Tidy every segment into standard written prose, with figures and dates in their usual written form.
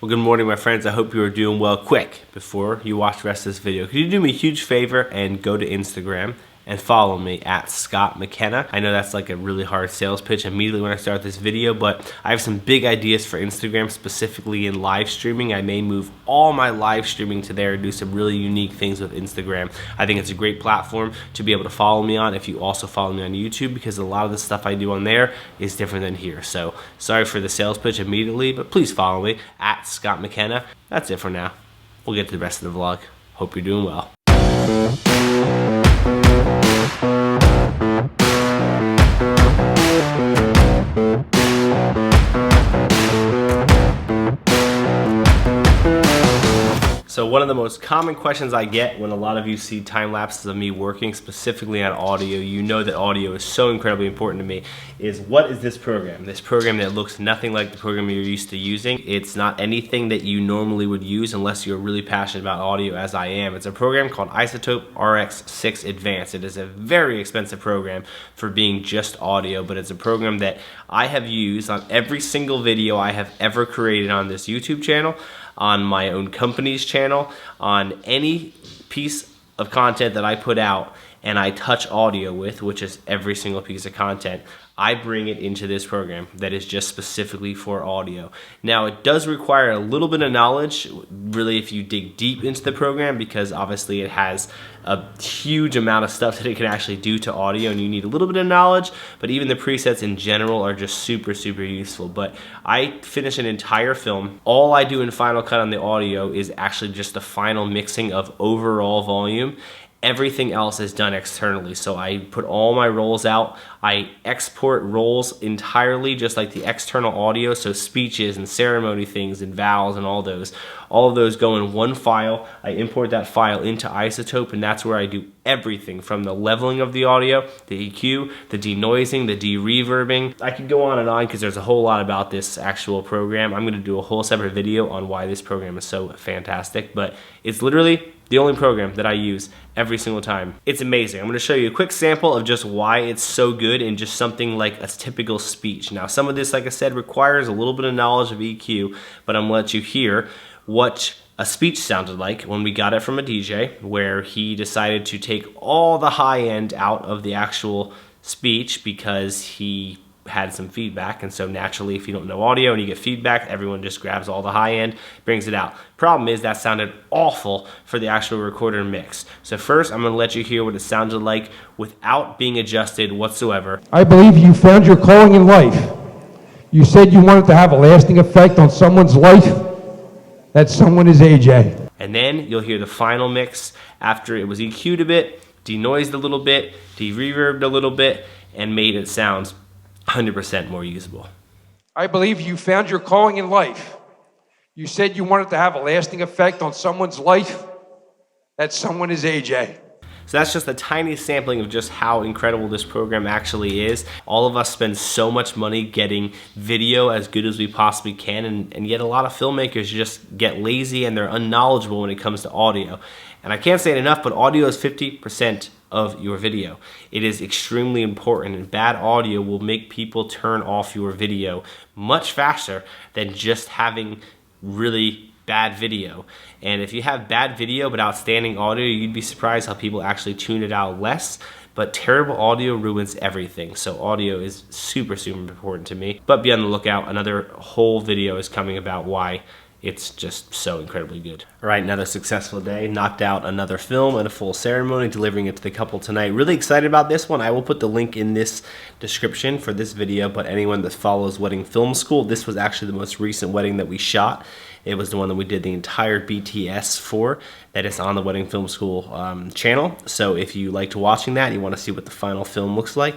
Well, good morning, my friends. I hope you are doing well. Quick, before you watch the rest of this video, could you do me a huge favor and go to Instagram and follow me at Scott McKenna? I know that's like a really hard sales pitch immediately when I start this video, but I have some big ideas for Instagram, specifically in live streaming. I may move all my live streaming to there and do some really unique things with Instagram. I think it's a great platform to be able to follow me on if you also follow me on YouTube, because a lot of the stuff I do on there is different than here. So sorry for the sales pitch immediately, but please follow me at Scott McKenna. That's it for now. We'll get to the rest of the vlog. Hope you're doing well. So one of the most common questions I get when a lot of you see time lapses of me working specifically on audio, you know that audio is so incredibly important to me, is what is this program? This program that looks nothing like the program you're used to using. It's not anything that you normally would use unless you're really passionate about audio, as I am. It's a program called iZotope RX6 Advanced. It is a very expensive program for being just audio, but it's a program that I have used on every single video I have ever created on this YouTube channel, on my own company's channel, on any piece of content that I put out and I touch audio with, which is every single piece of content, I bring it into this program that is just specifically for audio. Now, it does require a little bit of knowledge, really, if you dig deep into the program, because obviously it has a huge amount of stuff that it can actually do to audio, and you need a little bit of knowledge, but even the presets in general are just super, super useful. But I finish an entire film. All I do in Final Cut on the audio is actually just the final mixing of overall volume. Everything else is done externally. So I put all my rolls out. I export rolls entirely, just like the external audio. So speeches and ceremony things and vowels and all of those go in one file. I import that file into iZotope, and that's where I do everything from the leveling of the audio, the EQ, the denoising, the de-reverbing. I could go on and on because there's a whole lot about this actual program. I'm going to do a whole separate video on why this program is so fantastic, but it's literally the only program that I use every single time. It's amazing. I'm going to show you a quick sample of just why it's so good in just something like a typical speech. Now, some of this, like I said, requires a little bit of knowledge of EQ, but I'm going to let you hear what a speech sounded like when we got it from a DJ, where he decided to take all the high end out of the actual speech because he had some feedback. And so naturally, if you don't know audio and you get feedback, everyone just grabs all the high end, brings it out. Problem is, that sounded awful for the actual recorder mix. So first, I'm going to let you hear what it sounded like without being adjusted whatsoever. I believe you found your calling in life. You said you wanted to have a lasting effect on someone's life. That someone is AJ. And then you'll hear the final mix after it was EQ'd a bit, denoised a little bit, de-reverbed a little bit, and made it sound 100% more usable. I believe you found your calling in life. You said you wanted to have a lasting effect on someone's life. That someone is AJ. So that's just a tiny sampling of just how incredible this program actually is. All of us spend so much money getting video as good as we possibly can, and yet a lot of filmmakers just get lazy and they're unknowledgeable when it comes to audio. And I can't say it enough, but audio is 50% of your video. It is extremely important, and bad audio will make people turn off your video much faster than just having really bad video. And if you have bad video but outstanding audio, you'd be surprised how people actually tune it out less. But terrible audio ruins everything. So audio is super, super important to me. But be on the lookout. Another whole video is coming about why it's just so incredibly good. All right, another successful day. Knocked out another film and a full ceremony, delivering it to the couple tonight. Really excited about this one. I will put the link in this description for this video, but anyone that follows Wedding Film School, this was actually the most recent wedding that we shot. It was the one that we did the entire BTS for. That is on the Wedding Film School channel. So if you liked watching that, you want to see what the final film looks like,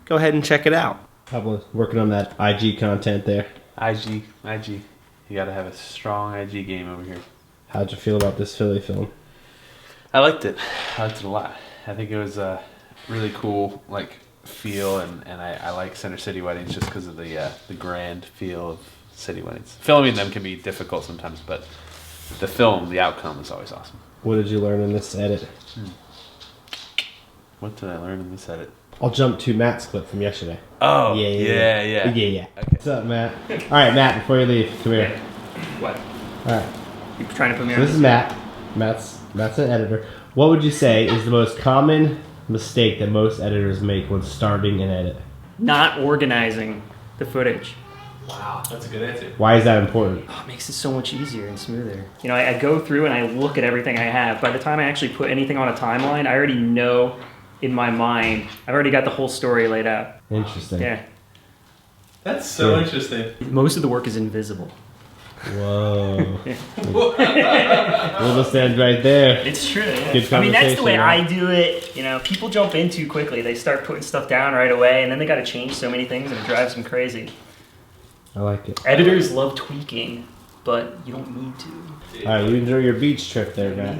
go ahead and check it out. Pablo, working on that IG content there. IG. You gotta have a strong IG game over here. How'd you feel about this Philly film? I liked it. I liked it a lot. I think it was a really cool feel, and I like Center City weddings just because of the grand feel of city weddings. Filming them can be difficult sometimes, but the outcome is always awesome. What did you learn in this edit? What did I learn in this edit? I'll jump to Matt's clip from yesterday. Oh, yeah. Okay. What's up, Matt? All right, Matt, before you leave, come here. What? All right. You trying to put me So on? this is Matt. Matt's an editor. What would you say is the most common mistake that most editors make when starting an edit? Not organizing the footage. Wow, that's a good answer. Why is that important? Oh, it makes it so much easier and smoother. You know, I go through and I look at everything I have. By the time I actually put anything on a timeline, I already know in my mind, I've already got the whole story laid out. Interesting. Yeah. That's so Yeah. interesting. Most of the work is invisible. Whoa. We'll just stand right there. It's true. Yeah. Good I mean, that's the way conversation, I do it. You know, people jump in too quickly. They start putting stuff down right away, and then they got to change so many things, and it drives them crazy. I like it. Editors love tweaking, but you don't need to. All right, you enjoy your beach trip there, Matt.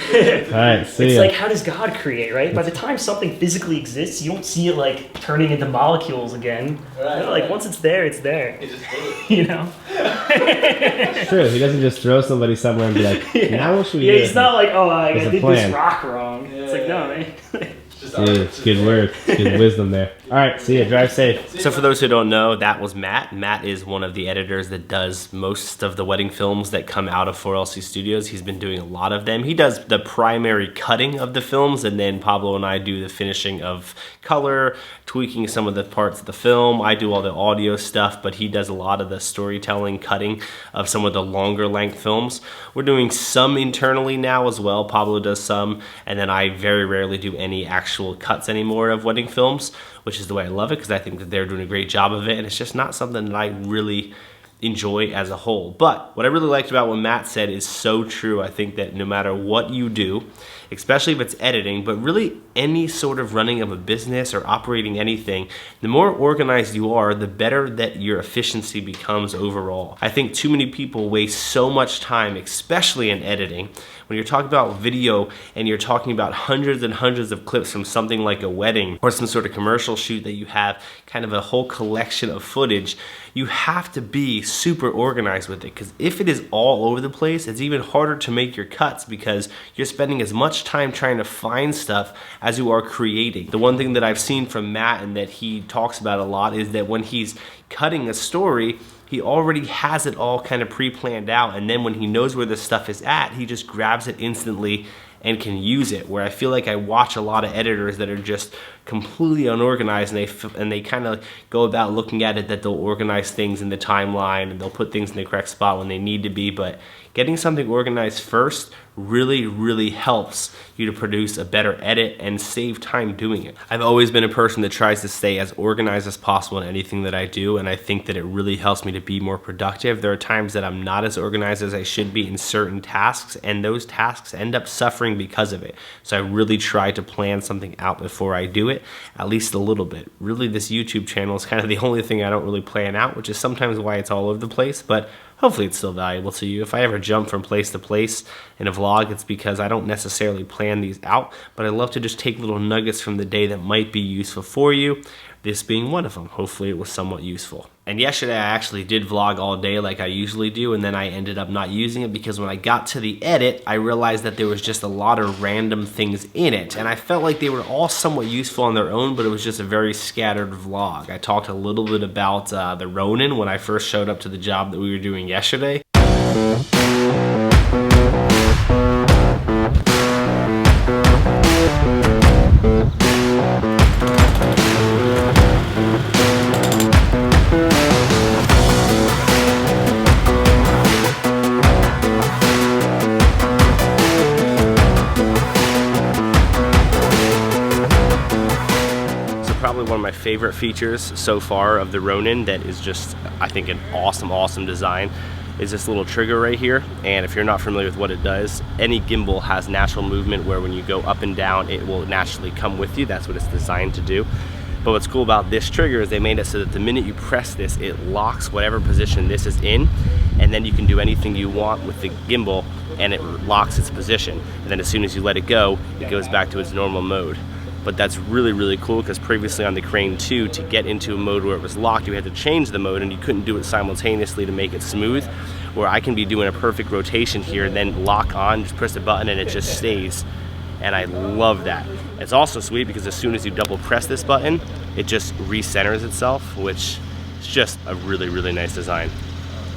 All right, see It's ya. like, how does God create, right? By the time something physically exists, you don't see it like turning into molecules again. Right, You know, like right. once it's there, it's there. It just did. You know? It's true. He doesn't just throw somebody somewhere and be like, now what should we Yeah, do? it's not like, oh, I There's a did plan. this rock wrong. It's like, no, man. Yeah, it's good work. It's good wisdom there. All right, see ya. Drive safe. So for those who don't know, that was Matt. Matt is one of the editors that does most of the wedding films that come out of 4LC Studios. He's been doing a lot of them. He does the primary cutting of the films, and then Pablo and I do the finishing of color, tweaking some of the parts of the film. I do all the audio stuff, but he does a lot of the storytelling, cutting of some of the longer length films. We're doing some internally now as well. Pablo does some, and then I very rarely do any actual cuts anymore of wedding films, which is the way I love it, because I think that they're doing a great job of it, and it's just not something that I really enjoy as a whole. But what I really liked about what Matt said is so true. I think that no matter what you do, especially if it's editing, but really any sort of running of a business or operating anything, the more organized you are, the better that your efficiency becomes overall. I think too many people waste so much time, especially in editing. When you're talking about video and you're talking about hundreds and hundreds of clips from something like a wedding or some sort of commercial shoot that you have kind of a whole collection of footage, you have to be super organized with it, because if it is all over the place, it's even harder to make your cuts because you're spending as much time trying to find stuff as you are creating. The one thing that I've seen from Matt and that he talks about a lot is that when he's cutting a story, he already has it all kind of pre-planned out, and then when he knows where the stuff is at, he just grabs it instantly and can use it. Where I feel like I watch a lot of editors that are just completely unorganized, and they kind of go about looking at it that they'll organize things in the timeline and they'll put things in the correct spot when they need to be, but getting something organized first really helps you to produce a better edit and save time doing it. I've always been a person that tries to stay as organized as possible in anything that I do, and I think that it really helps me to be more productive. There are times that I'm not as organized as I should be in certain tasks, and those tasks end up suffering because of it. So I really try to plan something out before I do it, at least a little bit. Really, this YouTube channel is kind of the only thing I don't really plan out, which is sometimes why it's all over the place, but hopefully it's still valuable to you. If I ever jump from place to place in a vlog, it's because I don't necessarily plan these out, but I love to just take little nuggets from the day that might be useful for you, this being one of them. Hopefully it was somewhat useful. And yesterday I actually did vlog all day like I usually do, and then I ended up not using it because when I got to the edit, I realized that there was just a lot of random things in it, and I felt like they were all somewhat useful on their own, but it was just a very scattered vlog. I talked a little bit about the Ronin when I first showed up to the job that we were doing yesterday. Probably one of my favorite features so far of the Ronin that is just, I think, an awesome design is this little trigger right here. And if you're not familiar with what it does, any gimbal has natural movement where when you go up and down, it will naturally come with you. That's what it's designed to do. But what's cool about this trigger is they made it so that the minute you press this, it locks whatever position this is in, and then you can do anything you want with the gimbal and it locks its position. And then as soon as you let it go, it goes back to its normal mode. But that's really cool because previously on the Crane 2, to get into a mode where it was locked, you had to change the mode and you couldn't do it simultaneously to make it smooth. Where I can be doing a perfect rotation here, then lock on, just press a button and it just stays. And I love that. It's also sweet because as soon as you double press this button, it just recenters itself, which is just a really nice design.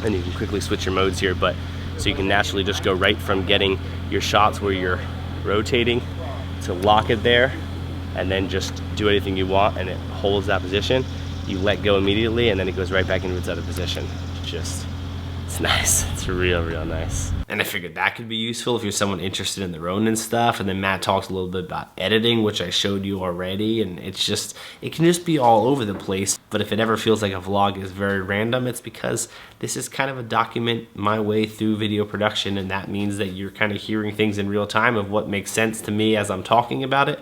and you can quickly switch your modes here, but so you can naturally just go right from getting your shots where you're rotating to lock it there, and then just do anything you want, and it holds that position. You let go immediately, and then it goes right back into its other position. It's nice. It's real nice. And I figured that could be useful if you're someone interested in the Ronin stuff. And then Matt talks a little bit about editing, which I showed you already. And it can just be all over the place. But if it ever feels like a vlog is very random, it's because this is kind of a document my way through video production. And that means that you're kind of hearing things in real time of what makes sense to me as I'm talking about it.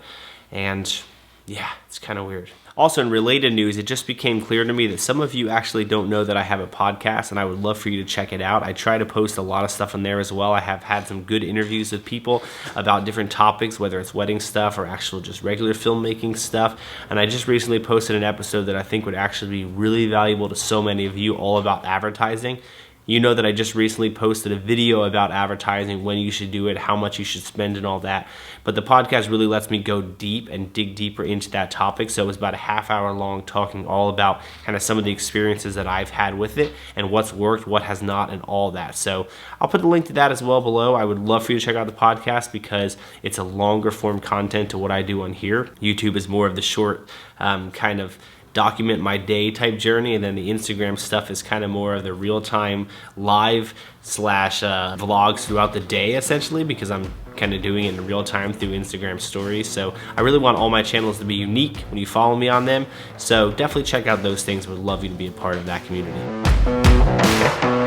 And yeah, it's kind of weird. Also, in related news, it just became clear to me that some of you actually don't know that I have a podcast, and I would love for you to check it out. I try to post a lot of stuff on there as well. I have had some good interviews with people about different topics, whether it's wedding stuff or actual just regular filmmaking stuff. And I just recently posted an episode that I think would actually be really valuable to so many of you, all about advertising. You know that I just recently posted a video about advertising, when you should do it, how much you should spend and all that. But the podcast really lets me go deep and dig deeper into that topic. So it was about a half-hour long, talking all about kind of some of the experiences that I've had with it and what's worked, what has not, and all that. So I'll put the link to that as well below. I would love for you to check out the podcast because it's a longer form content to what I do on here. YouTube is more of the short kind of document my day type journey, and then the Instagram stuff is kind of more of the real-time live / vlogs throughout the day, essentially, because I'm kind of doing it in real time through Instagram stories. So I really want all my channels to be unique when you follow me on them, so definitely check out those things. Would love you to be a part of that community.